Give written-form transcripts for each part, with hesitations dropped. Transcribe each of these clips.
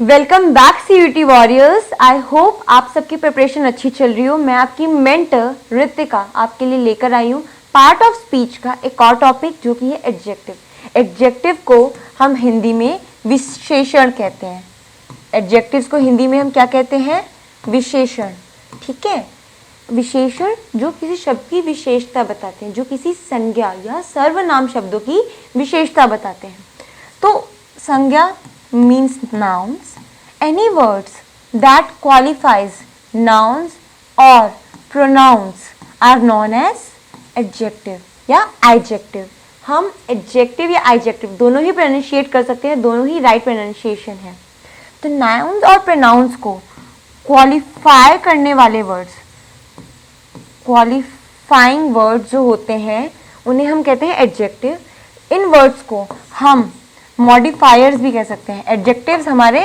Welcome back CUT warriors. I hope आप सबकी preparation अच्छी चल रही हो। मैं आपकी मेंटर ऋतिका आपके लिए लेकर आई हूँ पार्ट ऑफ स्पीच का एक और टॉपिक जो कि है एडजेक्टिव। एडजेक्टिव को हम हिंदी में विशेषण कहते हैं। एडजेक्टिव्स को हिंदी में हम क्या कहते हैं? विशेषण। ठीक है, विशेषण जो किसी शब्द की विशेषता बताते हैं, जो किसी संज्ञा या सर्वनाम शब्दों की विशेषता बताते हैं। तो संज्ञा means nouns. Any words that qualifies nouns or pronouns are known as adjective या adjective. हम adjective या adjective दोनों ही pronunciate कर सकते हैं, दोनों ही right pronunciation है। तो nouns और pronouns को qualify करने वाले words, qualifying words जो होते हैं उन्हें हम कहते हैं adjective। इन words को हम मॉडिफायर्स भी कह सकते हैं। एडजेक्टिव्स हमारे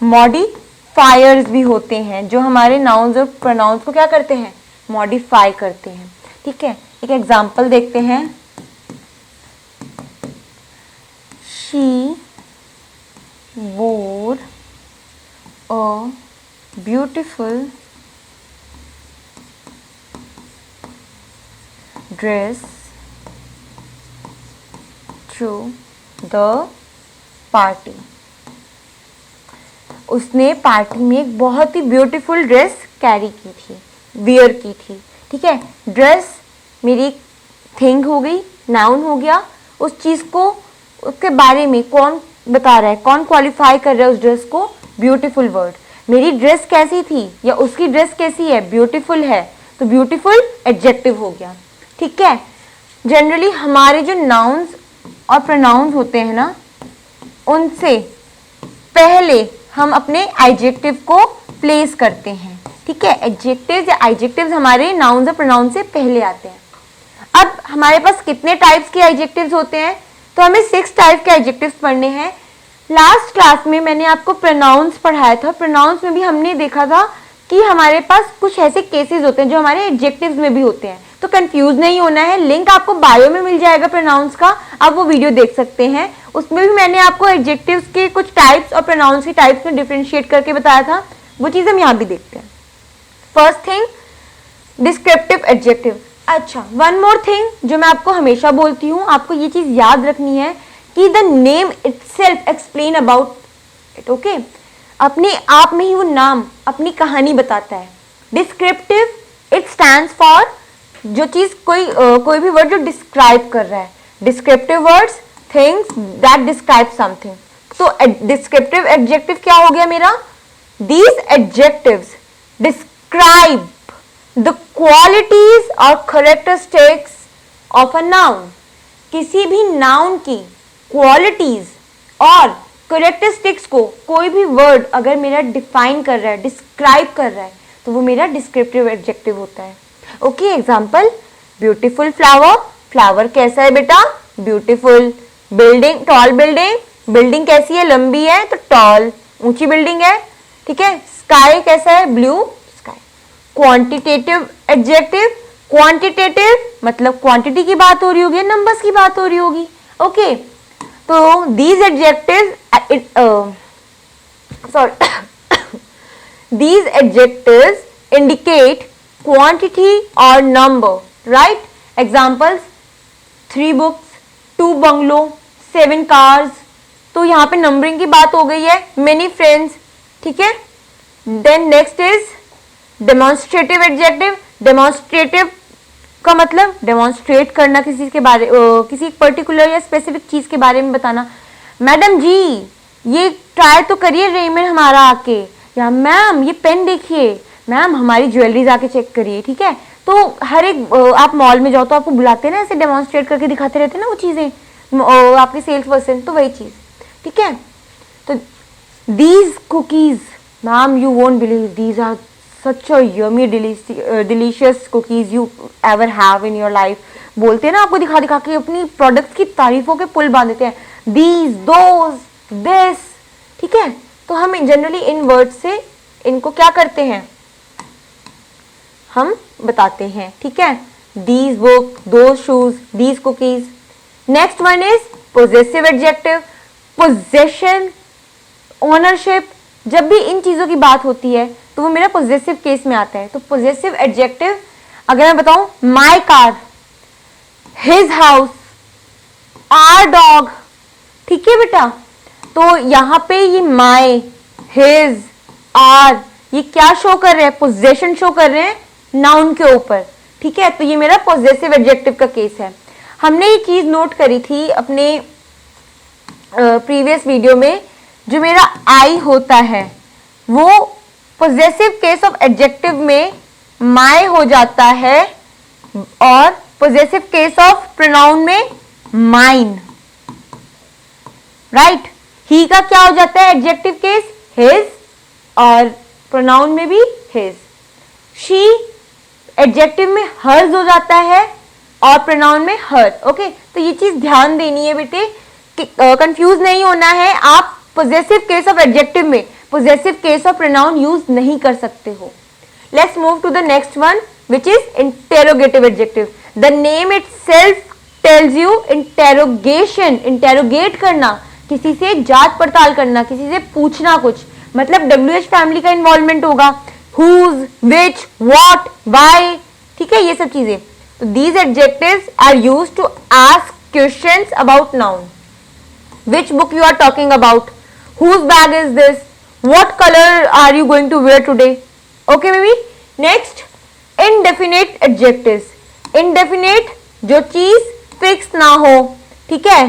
मॉडिफायर्स भी होते हैं जो हमारे नाउन्स और प्रोनाउंस को क्या करते हैं? मॉडिफाई करते हैं। ठीक है, एक एग्जांपल देखते हैं। She wore a beautiful dress to the party. उसने पार्टी में एक बहुत ही ब्यूटीफुल ड्रेस कैरी की थी, वियर की थी। ठीक है, ड्रेस मेरी थिंग हो गई, नाउन हो गया। उस चीज को, उसके बारे में कौन बता रहा है, कौन क्वालिफाई कर रहा है उस ड्रेस को? Beautiful word. मेरी ड्रेस कैसी थी या उसकी ड्रेस कैसी है? ब्यूटीफुल है, तो ब्यूटीफुल एडजेक्टिव हो गया। ठीक है, जनरली हमारे जो नाउन्स और प्रोनाउंस होते हैं ना, उनसे पहले हम अपने एडजेक्टिव को प्लेस करते हैं। ठीक है, एडजेक्टिव्स या एडजेक्टिव्स हमारे नाउन्स और प्रोनाउंस से पहले आते हैं। अब हमारे पास कितने टाइप्स के एडजेक्टिव्स होते हैं? तो हमें 6 टाइप के एडजेक्टिव्स पढ़ने हैं। लास्ट क्लास में मैंने आपको प्रोनाउंस पढ़ाया था। प्रोनाउंस में भी हमने देखा था कि हमारे पास कुछ ऐसे केसेस होते हैं जो हमारे एडजेक्टिव्स में भी होते हैं। तो कंफ्यूज नहीं होना है, लिंक आपको बायो में मिल जाएगा प्रोनाउंस का, आप वो वीडियो देख सकते हैं। उसमें भी मैंने आपको एडजेक्टिव्स के कुछ टाइप्स और प्रोनाउंस की टाइप्स में डिफरेंशिएट करके बताया था। वो चीज़ हम यहाँ भी देखते हैं। First thing, descriptive adjective. अच्छा, वन मोर थिंग जो मैं आपको हमेशा बोलती हूँ, आपको ये चीज़ याद रखनी है कि the name itself explain about it. Okay, अपने आप में ही वो नाम अपनी कहानी बताता है। डिस्क्रिप्टिव इट स्टैंड्स फॉर जो चीज कोई भी वर्ड जो डिस्क्राइब कर रहा है। Descriptive words, things that describe something. तो डिस्क्रिप्टिव एडजेक्टिव क्या हो गया मेरा? These adjectives describe the qualities और कैरेक्टरिस्टिक्स ऑफ अ नाउन। किसी भी नाउन की क्वालिटीज और कैरेक्टरिस्टिक्स को कोई भी वर्ड अगर मेरा डिफाइन कर रहा है, डिस्क्राइब कर रहा है, तो वो मेरा डिस्क्रिप्टिव एडजेक्टिव होता है। Okay, example, beautiful flower. Flower कैसा है बेटा? Beautiful. Building, tall building. Building कैसी है? लंबी है, तो टॉल, ऊंची बिल्डिंग है। ठीक है, स्काई कैसा है? Blue sky. Quantitative adjective. Quantitative मतलब क्वांटिटी की बात हो रही होगी, नंबर्स की बात हो रही होगी। ओके, तो these adjective these adjectives indicate quantity or number, right? Examples, 3 books, 2 bungalow, 7 cars. तो यहाँ पे नंबरिंग की बात हो गई है। many friends, ठीक है। then next is demonstrative adjective. demonstrative का मतलब डेमोन्स्ट्रेट करना, किसी के बारे किसी पर्टिकुलर या स्पेसिफिक चीज के बारे में बताना। मैडम जी ये ट्राई तो करिए रेमन हमारा आके, या मैम ये पेन देखिए, मैम हमारी ज्वेलरीज आके चेक करिए। ठीक है, तो हर एक आप मॉल में जाओ तो आपको बुलाते हैं ना, ऐसे डेमोन्स्ट्रेट करके दिखाते रहते हैं ना वो चीजें आपके सेल्स पर्सन, तो वही चीज। ठीक है, तो these cookies, ma'am you won't believe, these are such a yummy delicious cookies you ever have in your life। बोलते हैं ना, आपको दिखा दिखा के अपनी प्रोडक्ट्स की तारीफों के पुल बांध देते हैं। these, those, this। ठीक है, तो हम जनरली इन वर्ड से इनको क्या करते हैं, हम बताते हैं। ठीक है, these book, those shoes, these cookies। next one is possessive adjective। possession ownership, जब भी इन चीज़ों की बात होती है तो वो मेरा पोजेसिव केस में आता है। तो पोजेसिव एडजेक्टिव अगर मैं बताऊं, my car, his house, our dog, ठीक है बेटा। तो यहाँ पे ये माई, हिज, आर, ये क्या शो कर रहे हैं? पोजेशन शो कर रहे हैं नाउन के ऊपर, ठीक है। तो ये मेरा पोजेसिव एडजेक्टिव का केस है। हमने ये चीज नोट करी थी अपने प्रीवियस वीडियो में, जो मेरा आई होता है वो पोजेसिव केस ऑफ एडजेक्टिव में माई हो जाता है और पोजेसिव केस ऑफ प्रोनाउन में माइन, राइट। ही का क्या हो जाता है एडजेक्टिव केस? हिज, और प्रोनाउन में भी हिज। शी एडजेक्टिव में हर्ज हो जाता है और प्रोनाउन में हर। ओके, तो ये चीज ध्यान देनी है बेटे, कंफ्यूज नहीं होना है। आप पोजेसिव केस ऑफ एडजेक्टिव में possessive case of pronoun use नहीं कर सकते हो। Let's move to the next one which is interrogative adjective. The name itself tells you interrogation, interrogate करना, किसी से जांच पड़ताल करना, किसी से पूछना कुछ, मतलब WH फैमिली का इन्वॉल्वमेंट होगा, whose, which, what, why, ठीक है, ये सब चीजें। तो these adjectives are used to ask questions about noun. Which book you are talking about? Whose bag is this? What color are you going to wear today? Okay baby. Next, indefinite adjectives. Indefinite, जो चीज fix ना हो, ठीक है,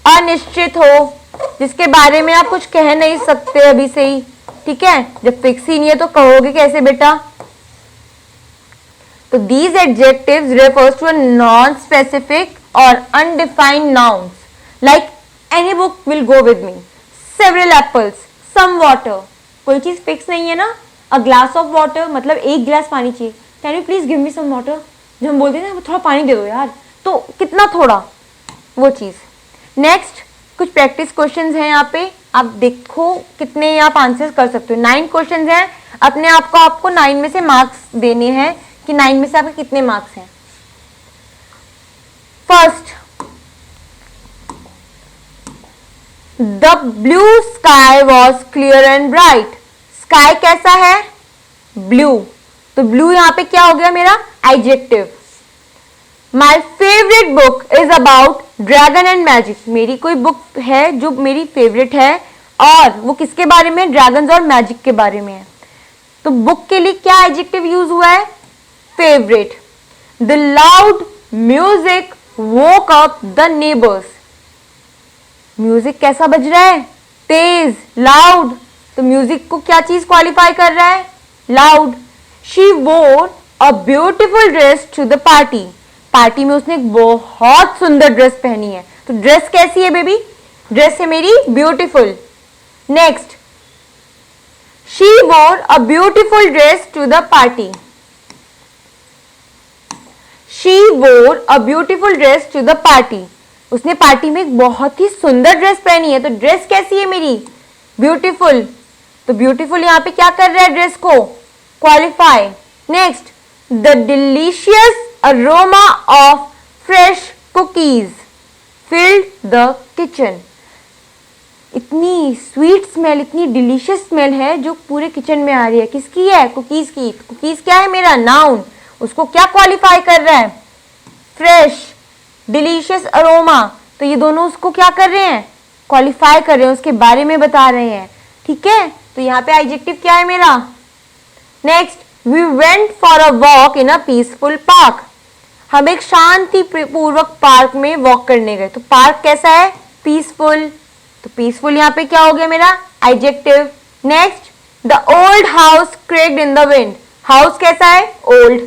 अनिश्चित हो, जिसके बारे में आप कुछ कह नहीं सकते अभी से ही, ठीक है। जब फिक्स ही नहीं है तो कहोगे कैसे बेटा? तो these adjectives refers to a non-specific or undefined nouns like any book will go with me, several apples, some water। कोई चीज फिक्स नहीं है ना। a glass of water मतलब एक गिलास पानी चाहिए, can you please give me some water। जब हम बोलते हैं ना थोड़ा पानी दे दो यार, तो कितना थोड़ा, वो चीज। नेक्स्ट, कुछ प्रैक्टिस क्वेश्चंस हैं यहाँ पे, आप देखो कितने आप आंसर कर सकते हो। 9 क्वेश्चंस हैं, अपने आप को आपको 9 में से मार्क्स देने हैं कि 9 में से आपके कितने मार्क्स हैं। First, the blue sky was clear and bright. Sky कैसा है? ब्लू। तो ब्लू यहाँ पे क्या हो गया मेरा? Adjective. My favourite book is about dragon and magic. मेरी कोई बुक है जो मेरी फेवरेट है और वो किसके बारे में? ड्रैगन्स और मैजिक के बारे में है। तो बुक के लिए क्या एडजेक्टिव यूज हुआ है? Favourite. The loud music woke up the neighbours. Music कैसा बज रहा है? तेज, लाउड। तो म्यूजिक को क्या चीज क्वालिफाई कर रहा है? Loud. She wore a beautiful dress to the party. Party में उसने एक बहुत सुंदर ड्रेस पहनी है। तो ड्रेस कैसी है बेबी? ड्रेस है मेरी beautiful. Next, she wore a beautiful dress to the party. She wore a beautiful dress to the party. उसने पार्टी में एक बहुत ही सुंदर ड्रेस पहनी है। तो ड्रेस कैसी है मेरी? ब्यूटीफुल। तो ब्यूटीफुल यहां पे क्या कर रहा है? ड्रेस को qualify. Next, the delicious aroma of fresh cookies filled the kitchen. इतनी स्वीट स्मेल, इतनी डिलीशियस स्मेल है जो पूरे किचन में आ रही है। किसकी है? कुकीज की। कुकीज क्या है मेरा? नाउन। उसको क्या क्वालिफाई कर रहा है? Fresh, delicious, aroma. तो ये दोनों उसको क्या कर रहे हैं? क्वालिफाई कर रहे हैं, उसके बारे में बता रहे हैं, ठीक है। तो यहाँ पे एडजेक्टिव क्या है मेरा? Next, we went for a walk in a peaceful park. हम एक शांति पूर्वक पार्क में वॉक करने गए। तो पार्क कैसा है? पीसफुल। तो पीसफुल यहाँ पे क्या हो गया मेरा? Adjective. Next, the old house cracked in the wind. House कैसा है? Old.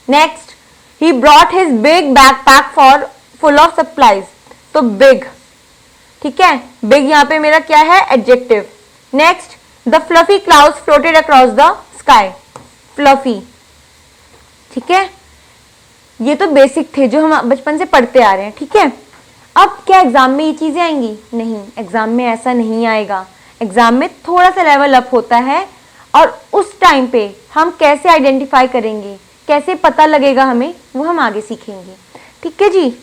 Next, he brought his big backpack for full of supplies. तो बिग, ठीक है, बिग यहाँ पे मेरा क्या है? Adjective. Next, the fluffy clouds floated across the sky. Fluffy, ठीक है। ये तो बेसिक थे जो हम बचपन से पढ़ते आ रहे हैं, ठीक है। अब क्या एग्जाम में ये चीजें आएंगी? नहीं, एग्जाम में ऐसा नहीं आएगा। एग्जाम में थोड़ा सा लेवल अप होता है और उस टाइम पे हम कैसे आइडेंटिफाई करेंगे, कैसे पता लगेगा हमें, वो हम आगे सीखेंगे, ठीक है जी।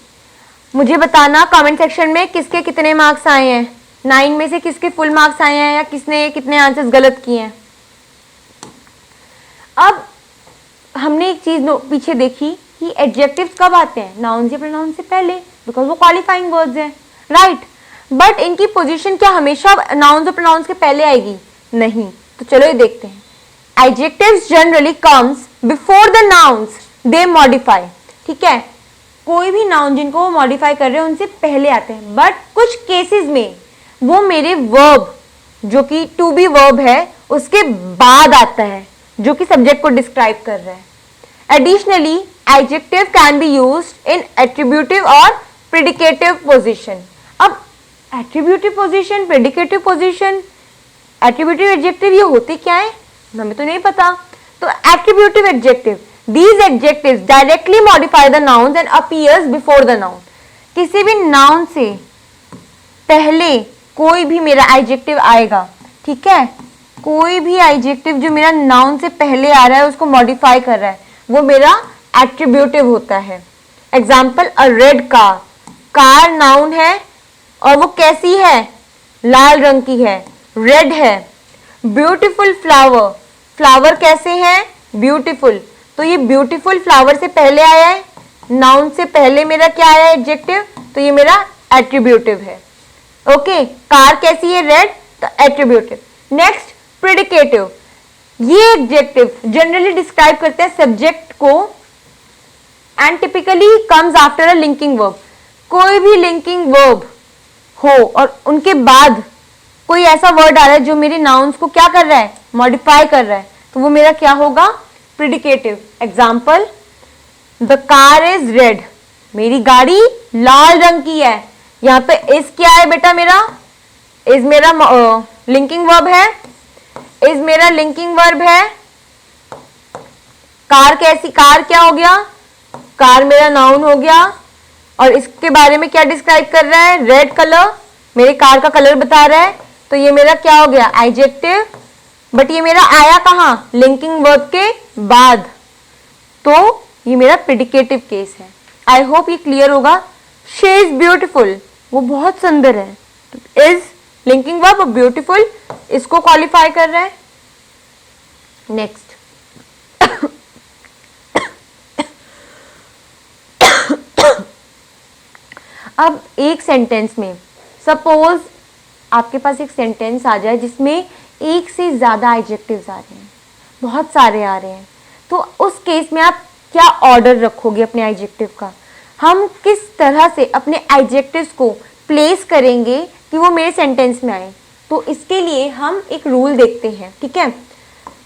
मुझे बताना कमेंट सेक्शन में किसके कितने मार्क्स आए हैं। 9 में से किसके फुल मार्क्स आए हैं या किसने कितने आंसर्स गलत किए हैं। अब हमने एक चीज पीछे देखी कि एडजेक्टिव्स कब आते हैं, नाउन या प्रोनाउन से पहले, बिकॉज वो क्वालिफाइंग वर्ड्स हैं, राइट। बट इनकी पोजीशन क्या हमेशा नाउन और प्रोनाउन के पहले आएगी? नहीं। तो चलो ये देखते हैं। Adjectives generally comes before the nouns, they modify. ठीक है, कोई भी नाउन जिनको वो मॉडिफाई कर रहे हैं उनसे पहले आते हैं, बट कुछ केसेस में वो मेरे वर्ब जो कि टू बी वर्ब है उसके बाद आता है, जो कि सब्जेक्ट को डिस्क्राइब कर रहा है। Additionally adjective can be used in attributive और प्रेडिकेटिव पोजीशन। अब attributive position, predicative position, attributive adjective ये होते क्या है हमें तो नहीं पता। तो attributive adjective, these adjectives directly modify the nouns and appears before the noun। किसी भी नाउन से पहले कोई भी मेरा एडजेक्टिव आएगा, ठीक है, कोई भी एडजेक्टिव जो मेरा नाउन से पहले आ रहा है उसको मॉडिफाई कर रहा है, वो मेरा एट्रीब्यूटिव होता है। एग्जाम्पल, अ रेड कार, कार नाउन है और वो कैसी है? लाल रंग की है, रेड है। ब्यूटीफुल फ्लावर, फ्लावर कैसे है? ब्यूटीफुल। तो ये ब्यूटीफुल फ्लावर से पहले आया है, नाउन से पहले मेरा क्या आया है? एडजेक्टिव, तो ये मेरा एट्रीब्यूटिव है। ओके, कार कैसी है? रेड, तो एट्रीब्यूटिव। नेक्स्ट, प्रेडिकेटिव, ये एडजेक्टिव जनरली डिस्क्राइब करते हैं सब्जेक्ट को and typically comes after a linking verb. कोई भी लिंकिंग वर्ब हो और उनके बाद कोई ऐसा वर्ड आ रहा है जो मेरे नाउन्स को क्या कर रहा है? मॉडिफाई कर रहा है, तो वो मेरा क्या होगा? Predicative. Example, the car is red, मेरी गाड़ी लाल रंग की है। यहाँ पे इज क्या है बेटा? मेरा इज मेरा लिंकिंग वर्ब है, इज मेरा लिंकिंग वर्ब है। कार कैसी, कार क्या हो गया? कार मेरा नाउन हो गया और इसके बारे में क्या डिस्क्राइब कर रहा है? रेड कलर, मेरे कार का कलर बता रहा है, तो ये मेरा क्या हो गया? एडजेक्टिव। बट ये मेरा आया कहाँ? लिंकिंग वर्ब के बाद, तो ये मेरा प्रेडिकेटिव केस है। आई होप ये क्लियर होगा। शी इज ब्यूटिफुल, वो बहुत सुंदर है, तो इज लिंकिंग वर्ब और ब्यूटिफुल इसको क्वालिफाई कर रहा है। नेक्स्ट, अब एक सेंटेंस में सपोज आपके पास एक सेंटेंस आ जाए जिसमें एक से ज्यादा एडजेक्टिव्स आ रहे हैं, बहुत सारे आ रहे हैं, तो उस केस में आप क्या ऑर्डर रखोगे अपने एडजेक्टिव का? हम किस तरह से अपने एडजेक्टिव्स को प्लेस करेंगे कि वो मेरे सेंटेंस में आए? तो इसके लिए हम एक रूल देखते हैं, ठीक है।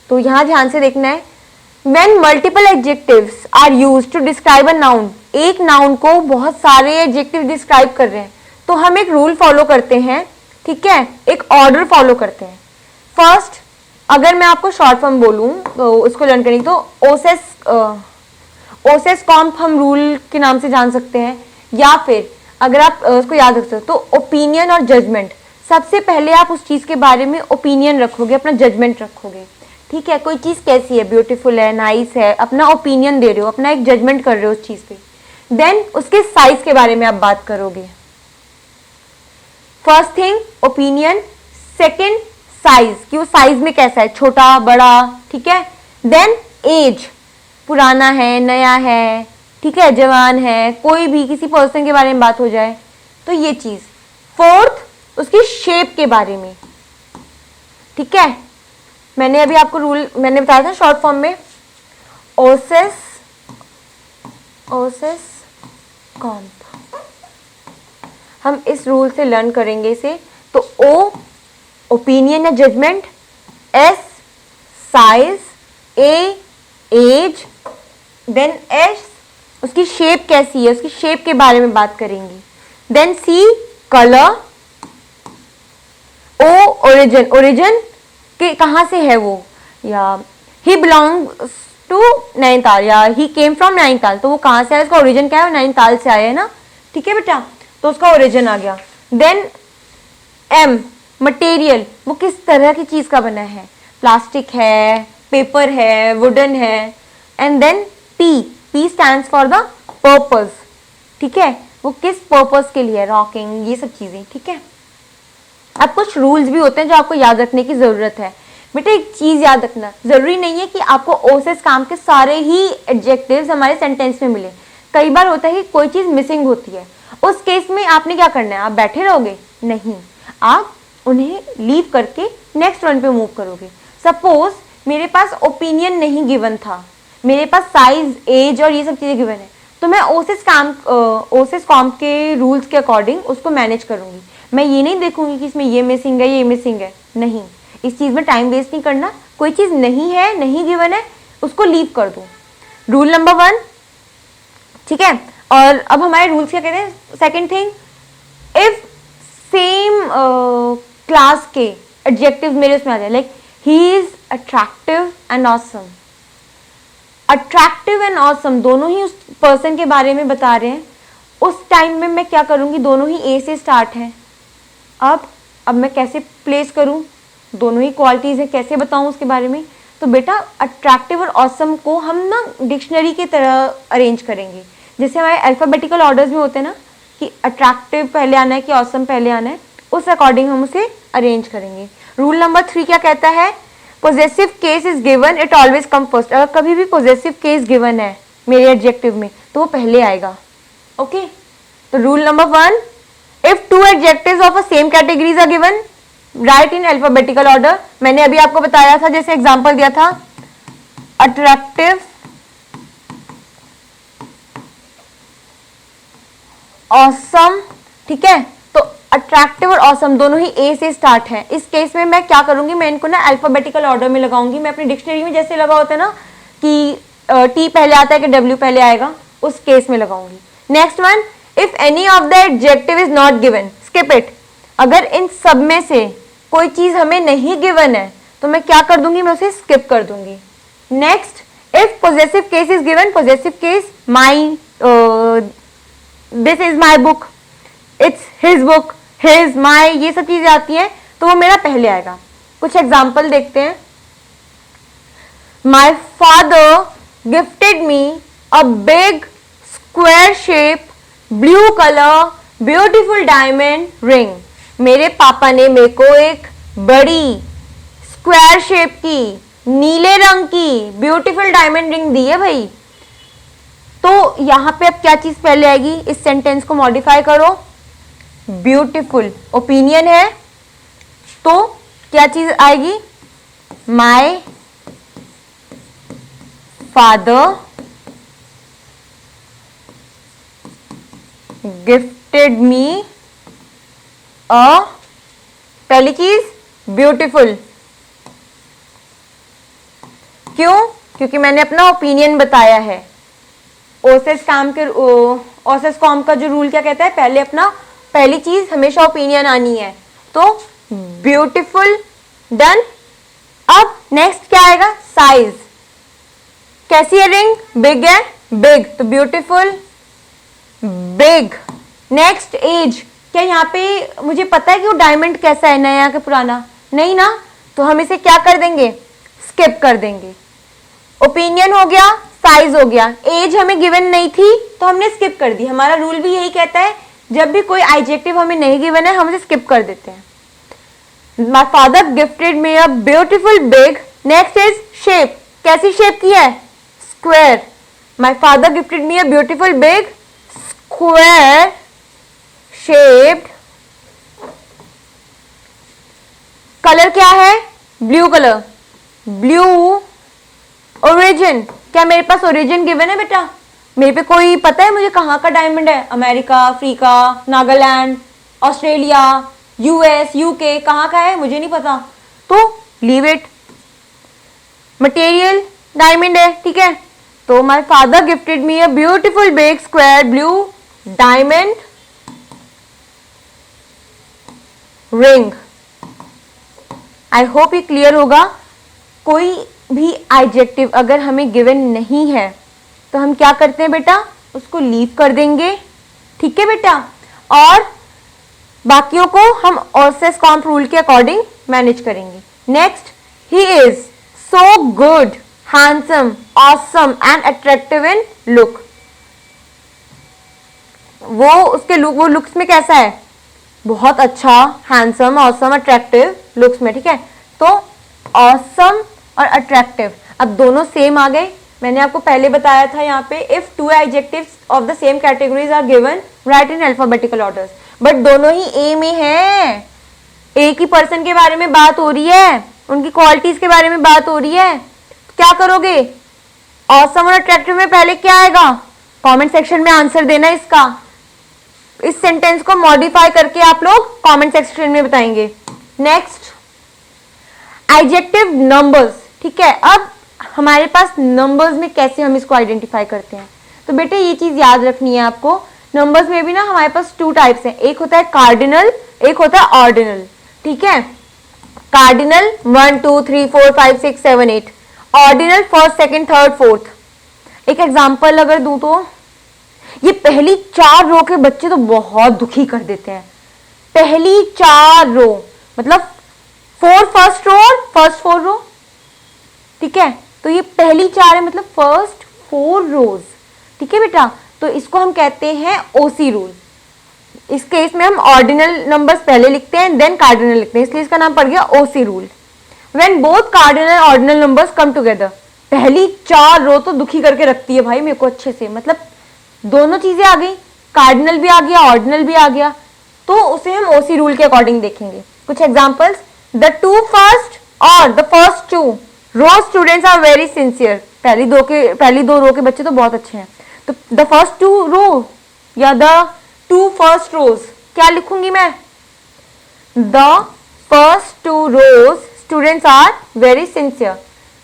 तो यहाँ ध्यान से देखना है। When multiple adjectives are used to describe a noun, एक नाउन को बहुत सारे एडजेक्टिव डिस्क्राइब कर रहे हैं, तो हम एक रूल फॉलो करते हैं, ठीक है, एक ऑर्डर फॉलो करते हैं। फर्स्ट, अगर मैं आपको शॉर्ट फॉर्म बोलूं तो उसको लर्न करेंगे, तो ओसेस कॉम्प हम रूल के नाम से जान सकते हैं, या फिर अगर आप उसको याद रखते हो तो ओपिनियन और जजमेंट। सबसे पहले आप उस चीज के बारे में ओपिनियन रखोगे, अपना जजमेंट रखोगे, ठीक है। कोई चीज कैसी है, ब्यूटीफुल है, नाइस है, अपना ओपिनियन दे रहे हो, अपना एक जजमेंट कर रहे हो उस चीज पे। देन उसके साइज के बारे में आप बात करोगे। First thing opinion, second size, कि वो साइज में कैसा है, छोटा बड़ा, ठीक है। देन एज, पुराना है, नया है, ठीक है, जवान है, कोई भी किसी पर्सन के बारे में बात हो जाए तो ये चीज। फोर्थ, उसकी शेप के बारे में, ठीक है। मैंने अभी आपको रूल मैंने बताया था शॉर्ट फॉर्म में, ओसेस कॉम्प। हम इस रूल से लर्न करेंगे इसे। तो ओ ओपिनियन या जजमेंट, एस साइज, ए एज, देन एस उसकी शेप कैसी है, उसकी शेप के बारे में बात करेंगे। देन सी कलर, ओ ओरिजिन, ओरिजिन कि कहाँ से है वो, या ही बिलोंग्स टू नैनीताल, या ही केम फ्रॉम नैनीताल, तो वो कहाँ से आया, उसका ओरिजिन क्या है, नैनीताल से आया है ना, ठीक है बेटा, तो उसका ओरिजिन आ गया। देन एम मटेरियल, वो किस तरह की चीज का बना है, प्लास्टिक है, पेपर है, वुडन है। And then P, P stands for the purpose, ठीक है, वो किस पर्पस के लिए, रॉकिंग, ये सब चीजें, ठीक है। अब कुछ रूल्स भी होते हैं जो आपको याद रखने की जरूरत है। बेटा एक चीज याद रखना, जरूरी नहीं है कि आपको ओसेस काम के सारे ही एडजेक्टिव्स हमारे सेंटेंस में मिले। कई बार होता है कि कोई चीज मिसिंग होती है, उस केस में आपने क्या करना है, आप बैठे रहोगे नहीं, आप उन्हें लीव करके नेक्स्ट वन पे मूव करोगे। सपोज मेरे पास ओपिनियन नहीं गिवन था, मेरे पास साइज, एज और ये सब चीजें गिवन है, तो मैं ओसेस कॉम के रूल्स के अकॉर्डिंग उसको मैनेज करूंगी। मैं ये नहीं देखूंगी कि इसमें ये मिसिंग है, ये मिसिंग है, नहीं, इस चीज में टाइम वेस्ट नहीं करना। कोई चीज नहीं है, नहीं गिवन है, उसको लीव कर दो। रूल नंबर 1, ठीक है। और अब हमारे रूल्स क्या कहते हैं, second thing, if same class के एडजेक्टिव मेरे उसमें आ जाए, like he is attractive and awesome. Attractive and awesome दोनों ही उस पर्सन के बारे में बता रहे हैं, उस टाइम में मैं क्या करूंगी, दोनों ही ए से स्टार्ट हैं। अब मैं कैसे प्लेस करूं, दोनों ही क्वालिटीज है, कैसे बताऊं उसके बारे में। तो बेटा अट्रैक्टिव और ऑसम को हम ना डिक्शनरी की तरह अरेंज करेंगे, जैसे हमारे अल्फाबेटिकल ऑर्डर्स में होते हैं ना कि अट्रैक्टिव पहले आना है कि ऑसम पहले आना है, उस अकॉर्डिंग हम उसे अरेंज करेंगे। रूल नंबर 3 क्या कहता है, possessive case is given, it always come first. अगर कभी भी पोजेसिव केस गिवन है मेरे एडजेक्टिव में तो वो पहले आएगा। ओके, तो rule number 1, if 2 adjectives of a same categories are given, right in alphabetical order. मैंने अभी आपको बताया था, जैसे एग्जांपल दिया था, अट्रैक्टिव, ऑसम, ठीक है। तो अट्रैक्टिव और ऑसम दोनों ही ए से स्टार्ट है। इस केस में मैं क्या करूंगी, मैं इनको ना अल्फाबेटिकल ऑर्डर में लगाऊंगी। मैं अपनी डिक्शनरी में जैसे लगा होता है ना कि टी पहले आता है कि डब्ल्यू पहले आएगा, उस केस में लगाऊंगी। Next one, if any of the adjective is not given, skip it. अगर इन सब में से कोई चीज हमें नहीं गिवन है तो मैं क्या कर दूंगी, मैं उसे स्किप कर दूंगी। Next, if possessive case is given, possessive case, my, this is my book, it's his book, his, my, ये सब चीजें आती हैं तो वो मेरा पहले आएगा। कुछ एग्जाम्पल देखते हैं। My father gifted me a big square shape blue colour beautiful diamond ring. मेरे पापा ने मेरे को एक बड़ी स्क्वायर शेप की नीले रंग की ब्यूटीफुल डायमंड रिंग दी है भाई। तो यहां पे अब क्या चीज पहले आएगी, इस सेंटेंस को मॉडिफाई करो, ब्यूटीफुल ओपिनियन है तो क्या चीज आएगी, माय फादर गिफ्टेड मी अ, पहली चीज ब्यूटीफुल, क्यों, क्योंकि मैंने अपना ओपिनियन बताया है। ओसेस कॉम का जो रूल क्या कहता है, पहले अपना, पहली चीज हमेशा ओपिनियन आनी है। तो ब्यूटीफुल, डन। अब नेक्स्ट क्या आएगा, साइज, कैसी है रिंग, बिग है, बिग, तो ब्यूटीफुल बिग। नेक्स्ट, एज, क्या यहाँ पे मुझे पता है कि वो डायमंड कैसा है, नया कि पुराना, नहीं ना, तो हम इसे क्या कर देंगे, स्किप कर देंगे। ओपिनियन हो गया, साइज हो गया, एज हमें गिवन नहीं थी तो हमने स्किप कर दी। हमारा रूल भी यही कहता है, जब भी कोई एडजेक्टिव हमें नहीं गिवन है हम इसे स्किप कर देते हैं। My father gifted me a beautiful big, next is shape, कैसी शेप की है, square. My father gifted me a beautiful big square shaped, colour क्या है, ब्लू कलर, ब्लू। ओरिजिन, क्या मेरे पास ओरिजिन गिवन है बेटा, मेरे पे कोई पता है मुझे कहाँ का डायमंड है, America, Africa, Nagaland, Australia, US, UK, कहाँ का है मुझे नहीं पता, तो लीव इट। मटेरियल डायमंड है, ठीक है, तो my father gifted me a beautiful big square blue diamond ring. I hope ये क्लियर होगा। कोई भी एडजेक्टिव अगर हमें गिवन नहीं है तो हम क्या करते हैं बेटा, उसको लीव कर देंगे, ठीक है बेटा, और बाकियों को हम ओसेस कॉम्प रूल के अकॉर्डिंग मैनेज करेंगे। Next, he is so good, handsome, awesome and attractive in look. वो उसके लुक, वो लुक्स में कैसा है, बहुत अच्छा, हैंडसम, ऑसम, अट्रैक्टिव लुक्स में, ठीक है। तो ऑसम और अट्रैक्टिव अब दोनों सेम आ गए। मैंने आपको पहले बताया था यहाँ पे, if two adjectives of the same categories are given right in alphabetical orders, but दोनों ही ए में है, एक ही पर्सन के बारे में बात हो रही है, उनकी क्वालिटीज के बारे में बात हो रही है। क्या करोगे, ऑसम और अट्रैक्टिव में पहले क्या आएगा, कमेंट सेक्शन में आंसर देना इसका। इस सेंटेंस को मॉडिफाई करके आप लोग कमेंट सेक्शन में बताएंगे। नेक्स्ट, एडजेक्टिव नंबर्स, ठीक है। अब हमारे पास नंबर्स में कैसे हम इसको आइडेंटिफाई करते हैं, तो बेटे ये चीज याद रखनी है आपको। नंबर्स में भी ना हमारे पास टू टाइप्स हैं, एक होता है कार्डिनल, एक होता है ऑर्डिनल, ठीक है। Cardinal 1 2 3 4 5 6 7 8, ordinal first second third fourth. एक एग्जांपल अगर दूं तो ये पहली 4 रो के बच्चे तो बहुत दुखी कर देते हैं। पहली 4 रो मतलब 4 फर्स्ट रो और फर्स्ट 4 रो, ठीक है। तो ये पहली 4 है मतलब फर्स्ट 4 रोज, ठीक है बेटा। तो इसको हम कहते हैं ओसी रूल। इस केस में हम ऑर्डिनल नंबर्स पहले लिखते हैं देन कार्डिनल लिखते हैं, इसलिए इसका नाम पड़ गया OC rule. When both cardinal and ordinal numbers come together, पहली 4 रो तो दुखी करके रखती है भाई मेरे को अच्छे से, मतलब दोनों चीजें आ गई, कार्डिनल भी आ गया, ऑर्डिनल भी आ गया, तो उसे हम ओसी रूल के अकॉर्डिंग देखेंगे। कुछ एग्जांपल्स, द 2 फर्स्ट और the first 2 row students are very sincere, पहली दो रो के बच्चे तो बहुत अच्छे हैं। तो द फर्स्ट 2 रो या द 2 फर्स्ट रोज क्या लिखूंगी मैं, the first 2 rows students are very sincere.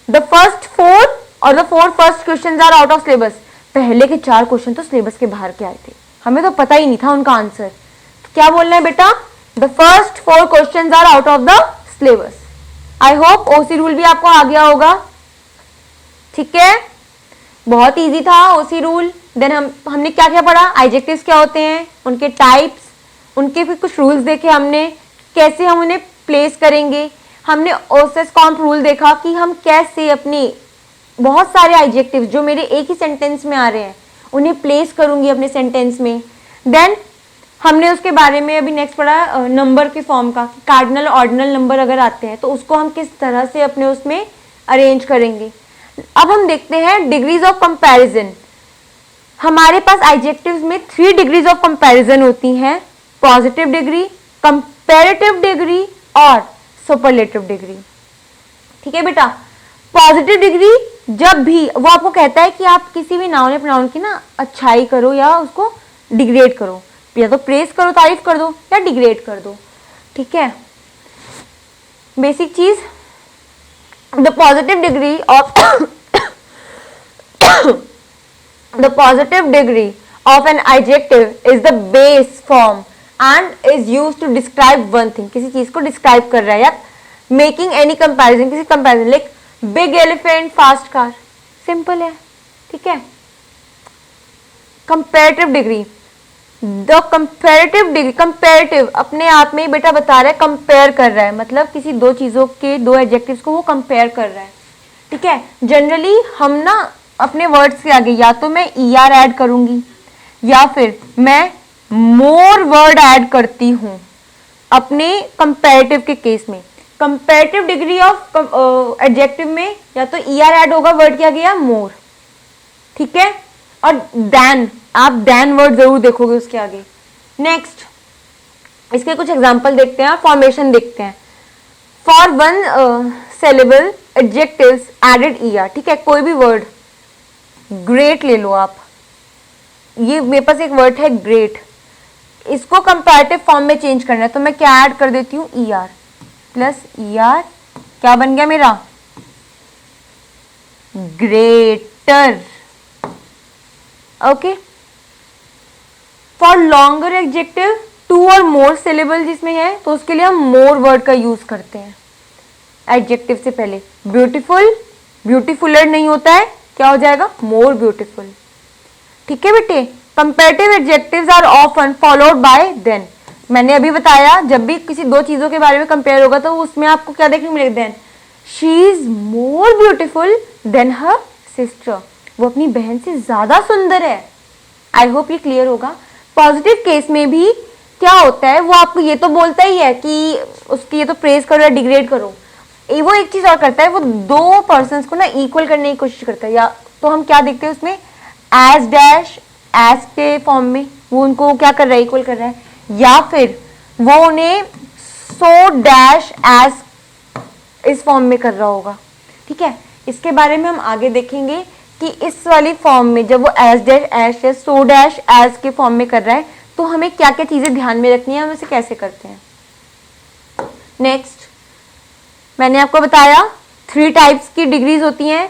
The first 4 और the 4 first questions are out of syllabus, पहले के 4 क्वेश्चन तो सिलेबस के बाहर के आए थे, हमें तो पता ही नहीं था उनका आंसर। तो क्या बोलना है बेटा, the first 4 questions are out of the syllabus. I hope OC rule भी आपको आ गया होगा, ठीक है। बहुत इजी था ओसी रूल। देन हमने क्या क्या पढ़ा, एडजेक्टिव्स क्या होते हैं, उनके टाइप्स, उनके फिर कुछ रूल्स देखे हमने, कैसे हम उन्हें प्लेस करेंगे। हमने ओसेस कॉम्प रूल देखा कि हम कैसे अपनी बहुत सारे एडजेक्टिव्स जो मेरे एक ही सेंटेंस में आ रहे हैं उन्हें प्लेस करूंगी अपने सेंटेंस में। देन हमने उसके बारे में अभी नेक्स्ट पढ़ा नंबर के फॉर्म का, कार्डिनल ऑर्डिनल नंबर अगर आते हैं तो उसको हम किस तरह से अपने उसमें अरेंज करेंगे। अब हम देखते हैं डिग्रीज ऑफ कंपैरिजन। हमारे पास एडजेक्टिव्स में 3 डिग्रीज ऑफ कंपैरिजन होती हैं, पॉजिटिव डिग्री, कंपैरेटिव डिग्री और सुपरलेटिव डिग्री, ठीक है बेटा। पॉजिटिव डिग्री जब भी वो आपको कहता है कि आप किसी भी नाउन या प्रोनाउन की ना अच्छाई करो या उसको डिग्रेड करो, या तो प्रेस करो, तारीफ कर दो, या डिग्रेड कर दो, ठीक है। बेसिक चीज, the positive degree of the positive degree of an adjective is the base form and is used to describe one thing, किसी चीज को डिस्क्राइब कर रहा है, या मेकिंग एनी कंपैरिजन, किसी comparison, like big elephant fast car, simple है, ठीक है। Comparative degree, the comparative degree, comparative अपने आप में बेटा बता रहा है, कंपेयर कर रहा है, मतलब किसी दो चीजों के दो एडजेक्टिव्स को वो कंपेयर कर रहा है, ठीक है। जनरली हम ना अपने वर्ड्स के आगे या तो मैं ER ऐड करूंगी या फिर मैं मोर वर्ड ऐड करती हूं अपने कंपैरेटिव के केस में। कंपैरेटिव डिग्री ऑफ एडजेक्टिव में या तो ER ऐड होगा वर्ड के आगे या मोर, ठीक है। और देन, आप देन वर्ड जरूर देखोगे उसके आगे। नेक्स्ट, इसके कुछ एग्जांपल देखते हैं, फॉर्मेशन देखते हैं। For one syllable adjectives added ER, ठीक है। कोई भी वर्ड, ग्रेट ले लो आप, ये मेरे पास एक वर्ड है ग्रेट, इसको कंपैरेटिव फॉर्म में चेंज करना है तो मैं क्या ऐड कर देती हूँ, ER प्लस ER, क्या बन गया मेरा, greater, okay. For longer adjective 2 और मोर सिलेबल जिसमें है तो उसके लिए हम मोर वर्ड का यूज करते हैं एडजेक्टिव से पहले। ब्यूटीफुल, ब्यूटीफुलर नहीं होता है, क्या हो जाएगा, मोर ब्यूटीफुल, ठीक है बेटे। Comparative adjectives are often followed by than, मैंने अभी बताया जब भी किसी दो चीजों के बारे में कंपेयर होगा तो उसमें आपको क्या देखने को मिलेगा, than she is more beautiful than her sister, वो अपनी बहन से ज्यादा सुंदर है। आई होप ये क्लियर होगा। पॉजिटिव केस में भी क्या होता है, वो आपको ये तो बोलता ही है कि उसकी ये तो प्रेज करो या डिग्रेड करो, वो एक चीज और करता है, वो दो पर्सन्स को ना इक्वल करने की कोशिश करता है। या तो हम क्या देखते हैं उसमें, एज डैश एज के फॉर्म में वो उनको क्या कर रहा है, इक्वल कर रहा है, या फिर वो उन्हें सो डैश एज इस फॉर्म में कर रहा होगा। ठीक है, इसके बारे में हम आगे देखेंगे कि इस वाली फॉर्म में जब वो एज डैश एज या सो डैश एज के फॉर्म में कर रहा है तो हमें क्या क्या चीजें ध्यान में रखनी है, हम इसे कैसे करते हैं। नेक्स्ट मैंने आपको बताया 3 टाइप्स की डिग्रीज होती हैं,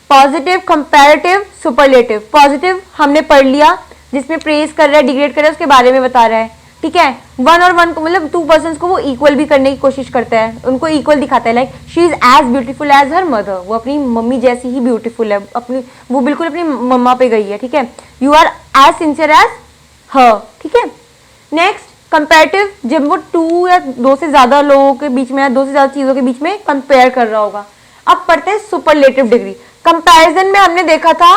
पॉजिटिव, कंपैरेटिव, सुपरलेटिव। पॉजिटिव हमने पढ़ लिया, जिसमें प्रेज कर रहा है, डिग्रेड कर रहा है, उसके बारे में बता रहा है। ठीक है, वन और वन को मतलब 2 पर्सन्स को वो इक्वल भी करने की कोशिश करता है, उनको इक्वल दिखाता है। Like she is as beautiful as her mother, वो अपनी मम्मी जैसी ही ब्यूटीफुल है, अपनी वो बिल्कुल अपनी मम्मा पे गई है। ठीक है, you are as sincere as her. ठीक है, नेक्स्ट कंपैरेटिव, जब वो 2 या 2 से ज्यादा लोगों के बीच में या 2 से ज्यादा चीजों के बीच में कंपेयर कर रहा होगा। अब पढ़ते हैं सुपरलेटिव डिग्री। कंपैरिजन में हमने देखा था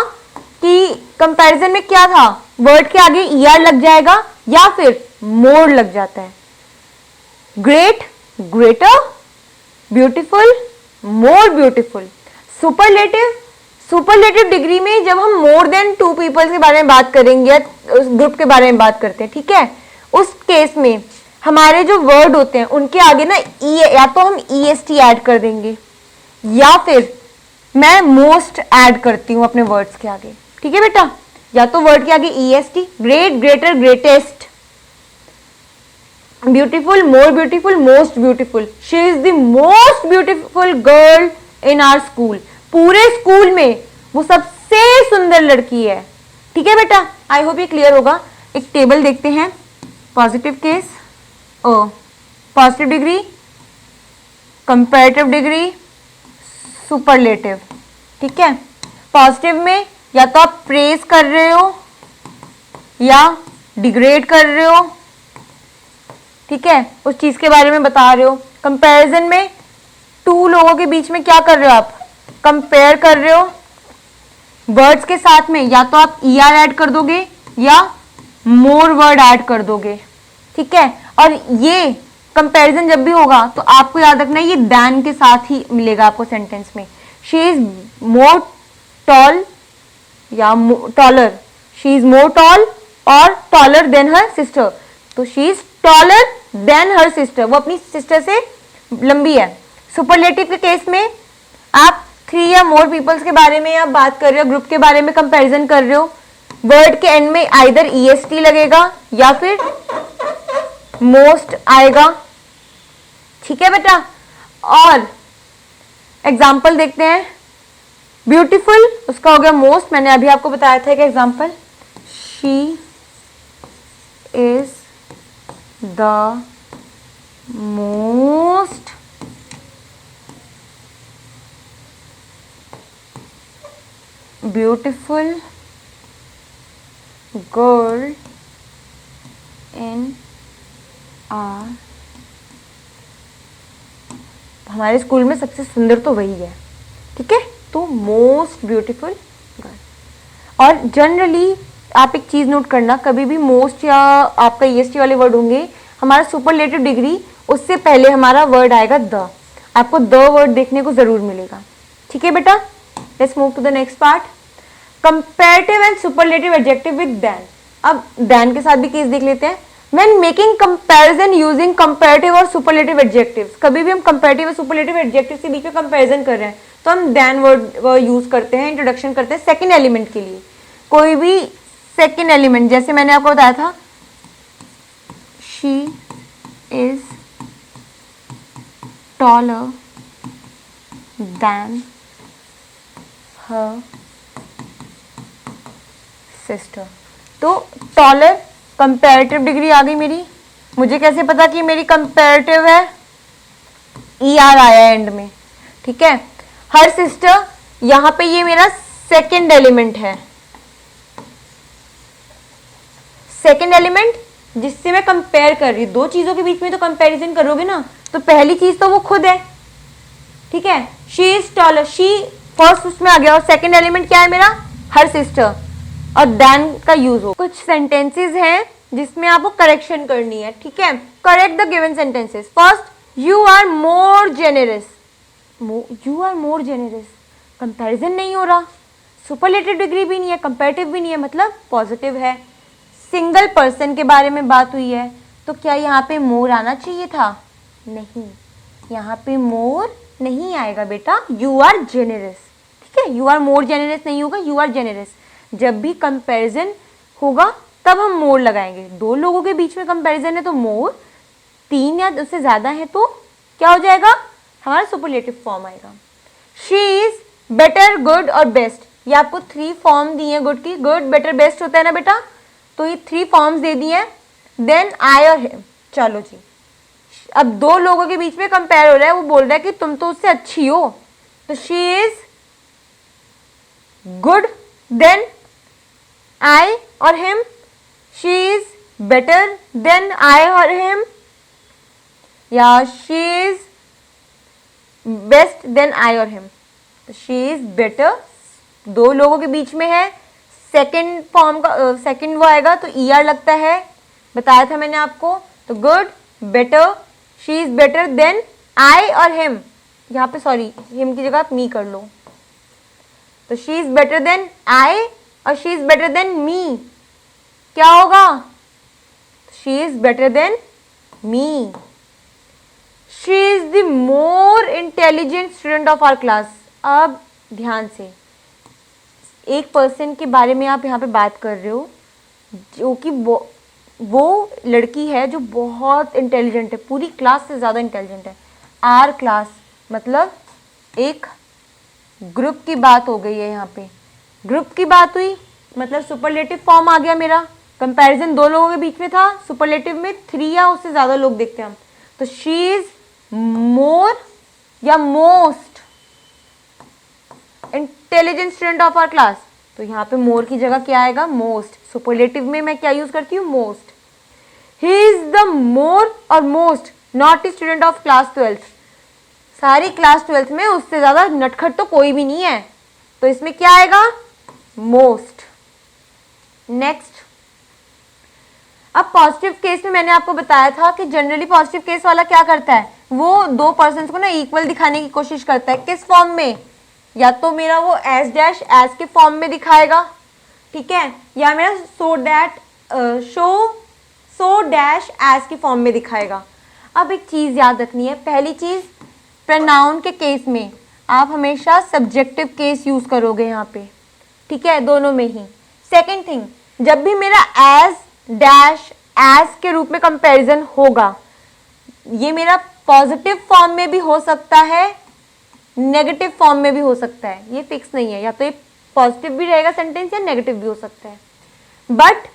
कि कंपैरिजन में क्या था, वर्ड के आगे ईआर लग जाएगा या फिर मोर लग जाता है। Great, greater, beautiful, more beautiful. Superlative, superlative degree में जब हम मोर देन 2 पीपल के बारे में बात करेंगे, उस ग्रुप के बारे में बात करते हैं, ठीक है, उस केस में हमारे जो वर्ड होते हैं उनके आगे ना या तो हम EST ऐड कर देंगे या फिर मैं मोस्ट ऐड करती हूं अपने वर्ड्स के आगे। ठीक है बेटा, या तो वर्ड के आगे EST, great, greater, greatest, beautiful, more beautiful, most beautiful. She is the most beautiful girl in our school, पूरे स्कूल में वो सबसे सुंदर लड़की है। ठीक है बेटा, आई होप ये क्लियर होगा। एक टेबल देखते हैं, positive case, positive degree, comparative degree, superlative. ठीक है, पॉजिटिव में या तो आप प्रेज कर रहे हो या डिग्रेड कर रहे हो, ठीक है, उस चीज के बारे में बता रहे हो। कंपैरिजन में 2 लोगों के बीच में क्या कर रहे हो, आप कंपेयर कर रहे हो वर्ड्स के साथ में, या तो आप ER ऐड कर दोगे या मोर वर्ड ऐड कर दोगे। ठीक है, और ये कंपैरिजन जब भी होगा तो आपको याद रखना है ये दैन के साथ ही मिलेगा आपको सेंटेंस में। शी इज मोर टॉल या taller, she is more tall और टॉलर देन हर सिस्टर, तो she is taller than her sister, वो अपनी सिस्टर से लंबी है। सुपरलेटिव के केस में आप 3 या मोर पीपल्स के बारे में आप बात कर रहे हो, ग्रुप के बारे में कंपैरिजन कर रहे हो, वर्ड के एंड में आइदर EST लगेगा या फिर मोस्ट आएगा। ठीक है बेटा, और एग्जाम्पल देखते हैं। ब्यूटीफुल, उसका हो गया मोस्ट, मैंने अभी आपको बताया था एक example, she is the most beautiful girl in our, हमारे स्कूल में सबसे सुंदर तो वही है। ठीक है, तो मोस्ट ब्यूटीफुल गर्ल। और जनरली आप एक चीज नोट करना, कभी भी मोस्ट या आपका EST वाले वर्ड होंगे, हमारा सुपरलेटिव डिग्री उससे पहले हमारा वर्ड आएगा द, आपको द वर्ड देखने को जरूर मिलेगा। ठीक है बेटा, let's move to the next part, comparative and superlative adjective with than. अब देन के साथ भी केस देख लेते हैं। When making comparison using comparative और superlative adjectives, कभी भी हम comparative और superlative adjectives के बीच में comparison कर रहे हैं तो हम then word यूज करते हैं, इंट्रोडक्शन करते हैं सेकेंड एलिमेंट के लिए। कोई भी सेकेंड एलिमेंट, जैसे मैंने आपको बताया था, she is taller than her sister, तो taller कंपैरेटिव डिग्री आ गई मेरी। मुझे कैसे पता कि मेरी कंपैरेटिव है, ER आया एंड में। ठीक है, हर सिस्टर, यहां पे ये मेरा सेकेंड एलिमेंट है, सेकेंड एलिमेंट जिससे मैं कंपेयर कर रही हूं। 2 चीजों के बीच में तो कंपैरिजन करोगे ना, तो पहली चीज तो वो खुद है। ठीक है, she is taller, she first उसमें आ गया, और सेकेंड एलिमेंट क्या है मेरा, हर सिस्टर, और देन का यूज हो। कुछ सेंटेंसेस हैं जिसमें आपको करेक्शन करनी है, ठीक है। Correct the given sentences. First, you are more generous. You are more generous, comparison नहीं हो रहा, सुपरलेटिव डिग्री भी नहीं है, कंपैरेटिव भी नहीं है, मतलब पॉजिटिव है। सिंगल पर्सन के बारे में बात हुई है, तो क्या यहाँ पे मोर आना चाहिए था? नहीं, यहाँ पे मोर नहीं आएगा बेटा, यू आर जेनरस, ठीक है। यू आर मोर जेनरस नहीं होगा, यू आर जेनरस। जब भी कंपैरिजन होगा तब हम मोर लगाएंगे। दो लोगों के बीच में कंपैरिजन है तो मोर, तीन या उससे ज्यादा है तो क्या हो जाएगा? हमारा सुपरलेटिव फॉर्म आएगा। शी इज बेटर, गुड और बेस्ट, ये आपको 3 फॉर्म दिए हैं गुड की। गुड, बेटर, बेस्ट होता है ना बेटा, तो ये 3 फॉर्म्स दे दिए हैं। देन आई और हिम, चलो जी, अब 2 लोगों के बीच में कंपेयर हो रहा है, वो बोल रहा है कि तुम तो उससे अच्छी हो, तो she is good, than I और him, she is better than I और हिम, या she is best than I और हिम। तो शी इज बेटर 2 लोगों के बीच में है, सेकंड फॉर्म का सेकंड वो आएगा तो ER लगता है, बताया था मैंने आपको। तो good, better, she is better than I और हिम, यहाँ पे सॉरी हिम की जगह आप मी कर लो, तो she is better than I और she is better than me, क्या होगा? She is better than me. She is the more intelligent student of our class. अब ध्यान से, एक पर्सन के बारे में आप यहाँ पे बात कर रहे हो जो कि वो लड़की है जो बहुत इंटेलिजेंट है, पूरी क्लास से ज़्यादा इंटेलिजेंट है। आर क्लास मतलब एक ग्रुप की बात हो गई है, यहाँ पे ग्रुप की बात हुई मतलब सुपरलेटिव फॉर्म आ गया मेरा। कंपैरिजन 2 लोगों के बीच में था, सुपरलेटिव में 3 या उससे ज़्यादा लोग देखते हैं हम। तो शी इज मोर या most intelligent student of our class, तो यहाँ पे मोर की जगह क्या आएगा? मोस्ट। सुपरलेटिव में मैं क्या यूज करती हूँ? Most. He is the more और most naughty student of class 12th। सारी क्लास 12th में उससे ज्यादा नटखट तो कोई भी नहीं है, तो इसमें क्या आएगा? मोस्ट। नेक्स्ट, अब पॉजिटिव केस में मैंने आपको बताया था कि जनरली पॉजिटिव केस वाला क्या करता है, वो 2 पर्सन्स को ना इक्वल दिखाने की कोशिश करता है। किस फॉर्म में? या तो मेरा वो एस डैश एस के फॉर्म में दिखाएगा, ठीक है, या मेरा सो डैश एस के फॉर्म में दिखाएगा। अब एक चीज याद रखनी है, पहली चीज प्रोनाउन के केस में आप हमेशा सब्जेक्टिव केस यूज करोगे यहाँ पे, ठीक है, दोनों में ही। सेकेंड थिंग, जब भी मेरा एस डैश एस के रूप में कंपैरिजन होगा, ये मेरा पॉजिटिव फॉर्म में भी हो सकता है, नेगेटिव फॉर्म में भी हो सकता है, ये फिक्स नहीं है, या तो ये पॉजिटिव भी रहेगा सेंटेंस या नेगेटिव भी हो सकता है। बट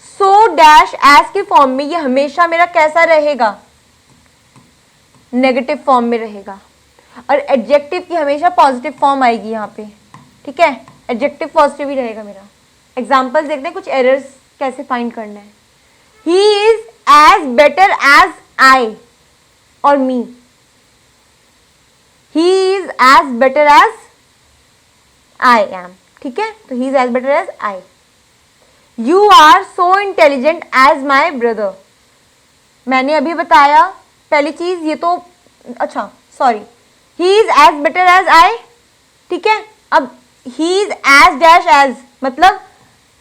सो डैश एस के फॉर्म में ये हमेशा मेरा कैसा रहेगा? नेगेटिव फॉर्म में रहेगा। और एडजेक्टिव की हमेशा पॉजिटिव फॉर्म आएगी यहाँ पे, ठीक है, एडजेक्टिव पॉजिटिव ही रहेगा मेरा। एग्जाम्पल देखते हैं, कुछ एरर्स कैसे फाइंड करना है। He is as better as I और me, he is as better as I am, ठीक है, तो he is as better as I. You are so intelligent as my brother. मैंने अभी बताया पहली चीज, ये तो अच्छा sorry, he is as better as I, ठीक है। अब he is as dash as मतलब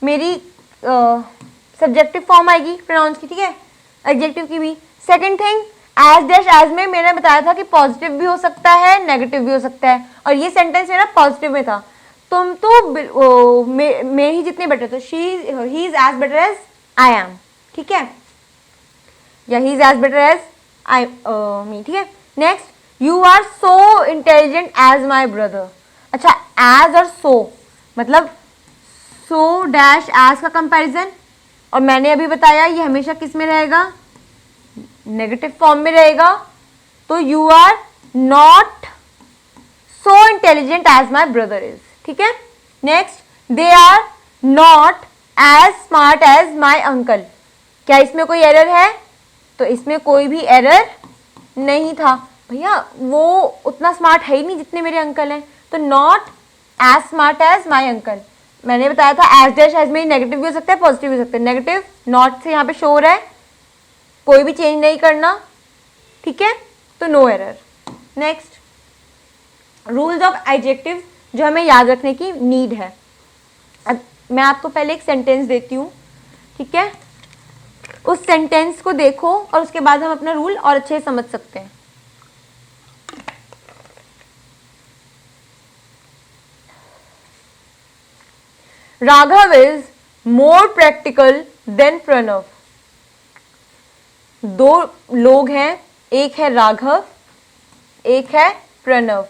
मेरी सब्जेक्टिव फॉर्म आएगी प्रोनाउंस की, ठीक है, एडजेक्टिव की भी। Second thing, as dash as में मैंने बताया था कि पॉजिटिव भी हो सकता है, नेगेटिव भी हो सकता है, और ये सेंटेंस मेरा पॉजिटिव में था। तुम तो मेरे ही जितने बेटर, तो he is as better as I am, ठीक है, या he is as better as I me, ठीक है। Next, you are so intelligent as my brother. अच्छा, एज और सो मतलब सो डैश एज का कंपैरिजन, और मैंने अभी बताया ये हमेशा किस में रहेगा? नेगेटिव फॉर्म में रहेगा। तो you are not so intelligent as my brother is, ठीक है। Next, they are not as smart as my uncle. क्या इसमें कोई एरर है? तो इसमें कोई भी एरर नहीं था भैया, वो उतना स्मार्ट है ही नहीं जितने मेरे अंकल हैं, तो not as smart as my uncle. मैंने बताया था एज डैश एज में नेगेटिव भी हो सकता है, पॉजिटिव भी हो सकता है। नेगेटिव नॉट से यहाँ पे शो हो रहा है, कोई भी चेंज नहीं करना, ठीक है, तो no error. Next, rules of adjective जो हमें याद रखने की नीड है। अब मैं आपको पहले एक सेंटेंस देती हूँ, ठीक है, उस सेंटेंस को देखो और उसके बाद हम अपना रूल और अच्छे से समझ सकते हैं। Raghav is more practical than Pranav. दो लोग हैं, एक है राघव, एक है प्रणव,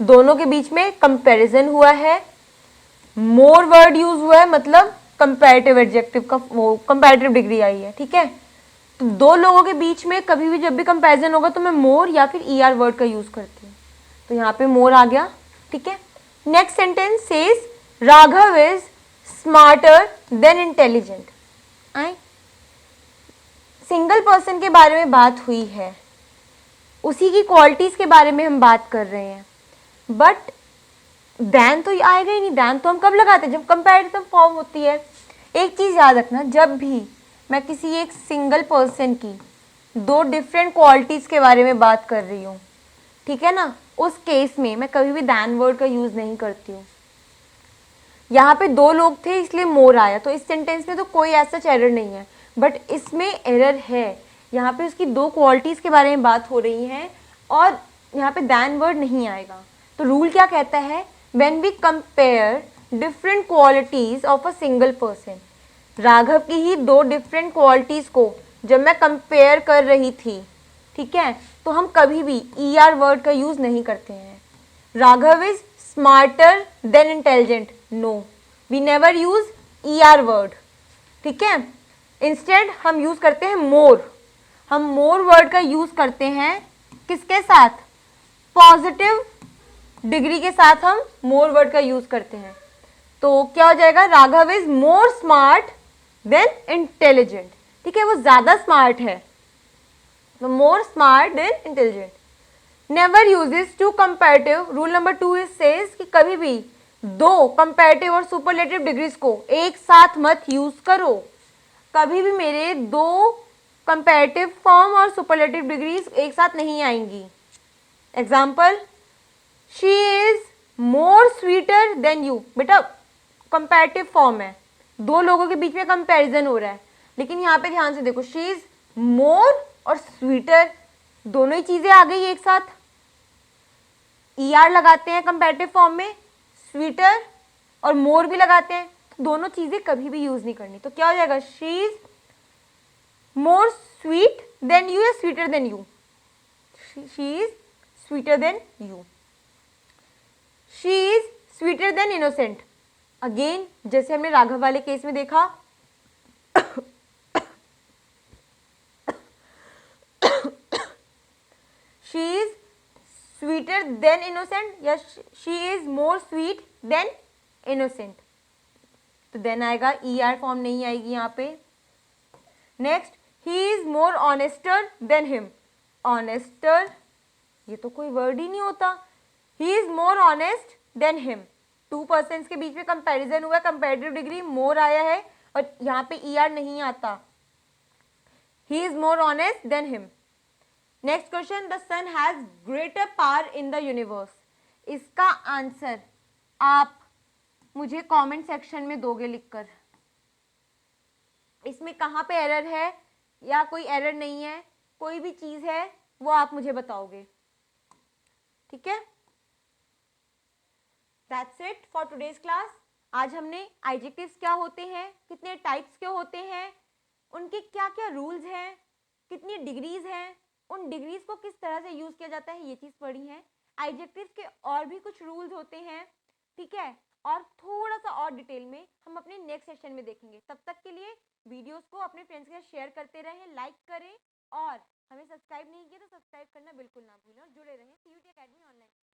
दोनों के बीच में कंपैरिजन हुआ है, मोर वर्ड यूज हुआ है, मतलब कंपैरेटिव एडजेक्टिव का कंपैरेटिव डिग्री आई है, ठीक है। तो दो लोगों के बीच में कभी भी जब भी कंपैरिजन होगा तो मैं मोर या फिर ईआर वर्ड का यूज करती हूँ, तो यहाँ पे मोर आ गया, ठीक है। Next sentence says Raghav is smarter than intelligent. I single person के बारे में बात हुई है, उसी की क्वालिटीज के बारे में हम बात कर रहे हैं, बट देन तो आएगा ही नहीं। देन तो हम कब लगाते हैं, जब कंपैरेटिव फॉर्म होती है। एक चीज याद रखना, जब भी मैं किसी एक सिंगल पर्सन की दो डिफरेंट क्वालिटीज के बारे में बात कर रही हूँ, ठीक है ना, उस केस में मैं कभी भी देन वर्ड का यूज नहीं करती हूँ। यहाँ पे दो लोग थे इसलिए मोर आया, तो इस सेंटेंस में तो कोई ऐसा एरर नहीं है, बट इसमें एरर है। यहाँ पे उसकी दो क्वालिटीज के बारे में बात हो रही है और यहाँ पे देन वर्ड नहीं आएगा। तो रूल क्या कहता है, when we compare different qualities of a single person, Raghav की ही दो डिफरेंट क्वालिटीज को जब मैं कंपेयर कर रही थी, ठीक है, तो हम कभी भी ईआर वर्ड का यूज नहीं करते हैं। Raghav is smarter than intelligent, no, we never use ER word, ठीक है। इंस्टेड हम यूज करते हैं मोर। हम मोर वर्ड का यूज करते हैं किसके साथ, पॉजिटिव डिग्री के साथ हम मोर वर्ड का यूज करते हैं। तो क्या हो जाएगा, Raghav is more smart than intelligent, ठीक है, वो ज्यादा स्मार्ट है, तो more smart than intelligent. Never uses two comparative, rule number 2 is says कि कभी भी दो कंपैरेटिव और सुपरलेटिव डिग्रीज को एक साथ मत यूज करो। कभी भी मेरे दो कंपैरेटिव फॉर्म और सुपरलेटिव डिग्रीज एक साथ नहीं आएंगी। Example, she is more sweeter than you, बेटा कंपैरेटिव फॉर्म है, दो लोगों के बीच में कंपैरिजन हो रहा है, लेकिन यहाँ पे ध्यान से देखो, शी इज मोर और स्वीटर, दोनों ही चीजें आ गई एक साथ। ईआर लगाते हैं कंपैरेटिव फॉर्म में, स्वीटर और मोर भी लगाते हैं, तो दोनों चीजें कभी भी यूज नहीं करनी। तो क्या हो जाएगा, she is more sweet then you या sweeter than you, she is sweeter than you. She is sweeter than innocent, again जैसे हमने राघव वाले केस में देखा, she is sweeter than innocent या she is more sweet then innocent, तो then आएगा, ER form नहीं आएगी यहाँ पे। Next, he is more ऑनेस्टर than him, ऑनेस्टर ये तो कोई वर्ड ही नहीं होता, ही is more honest than him, to persons के बीच में कंपैरिजन हुआ, कंपैरेटिव डिग्री मोर आया है और यहाँ पे ईआर नहीं आता, he is more honest than him. Next question, the sun has greater power in the universe, इसका आंसर आप मुझे कमेंट सेक्शन में दोगे लिखकर। इसमें कहाँ पे एरर है या कोई एरर नहीं है, कोई भी चीज है वो आप मुझे बताओगे, ठीक है। That's it for today's class. आज हमने एडजेक्टिव्स क्या होते हैं, कितने टाइप्स के होते हैं, उनके क्या क्या रूल्स हैं, कितनी डिग्रीज हैं, उन डिग्रीज को किस तरह से यूज किया जाता है, ये चीज पढ़ी है। एडजेक्टिव्स के और भी कुछ रूल्स होते हैं, ठीक है, और थोड़ा सा और डिटेल में हम अपने नेक्स्ट सेशन में देखेंगे। तब तक के लिए वीडियोस को अपने फ्रेंड्स के साथ शेयर करते रहें, लाइक करें और हमें सब्सक्राइब नहीं किया तो सब्सक्राइब करना बिल्कुल ना भूलें और जुड़े रहें सीयूटी एकेडमी ऑनलाइन।